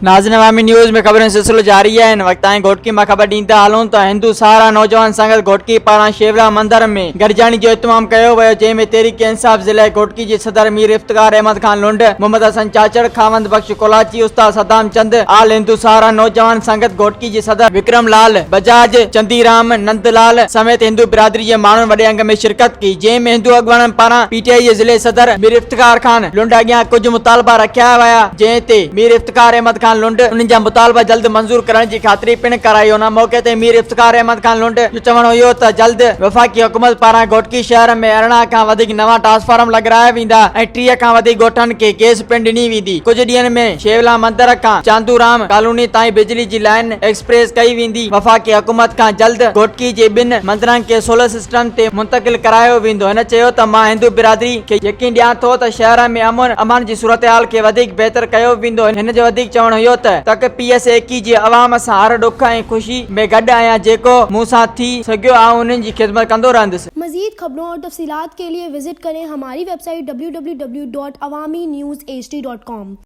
नाज़रीन अवामी न्यूज़ में खबरें सिलसिलो जारी है। इन वक्त घोटकी में खबर ॾींदा हलूं त हिंदू सहारा नौजवान संगत घोटकी पारां शेवरा मंदिर में गॾिजाणी जो इत्माम कयो वियो, जंहिंमें तहरीक इंसाफ ज़िले घोटकी जे सदर मीर इफ्तिकार अहमद खान लुंड, मोहम्मद हसन चाचड़, खावंद बख्श कोलाची, उस्ताद सद्दाम चंद, आल हिंदू सहारा नौजवान संगत घोटकी जे सदर विक्रम लाल बजाज, चंदीराम नंदलाल समेत हिंदू बिरादरी जे माण्हुनि वॾे अंग में शिरकत की, जंहिंमें हिंदू अॻुवाणनि पारां PTI जे ज़िले सदर मीर इफ्तिकार खान लुंड अॻियां कुछ मुतालबा रखिया विया, जंहिं ते मीर इफ्तिकार अहमद खान लुंड उन्हनि जा मुतालबा जल्द मंजूर करण जी ख़ातिरी पिण कराई। उन मौके ते मीर इफ्तिकार अहमद खान लुंड जो चवणु हुयो त जल्द वफ़ाक़ी हुकूमत पारां घोटकी शहर में 18 खां वधीक नवां ट्रांसफार्मर लॻाराया वेंदा ऐं 30 खां वधीक ॻोठनि खे गैस पिण ॾिनी वेंदी। कुछ ॾींहनि में शेवला मंदिर खां चांदूराम कॉलोनी ताईं बिजली जी लाइन एक्सप्रेस कई वेंदी। वफ़ाक़ी हुकूमत खां जल्द घोटकी जे ॿिनि मंदिरनि खे सोलर सिस्टम ते मुंतकिल करायो वेंदो। हिन चयो त मां हिंदू बिरादरी खे यकीन ॾियां थो त शहर में अमन जी सूरत-हाल खे वधीक बहितर कयो वेंदो। हिन जो वधीक चवणु हुयो त PSAकी जी अवाम सां हर ॾुख ऐं ख़ुशी में गॾु आहियां, जेको मूंसां थी सघियो आहे उन्हनि जी ख़िदमत कंदो रहंदुसि। मज़ीद खबरों और तफसीलात के लिए विजिट करें हमारी वेबसाइट www.awamiNewsHD.com।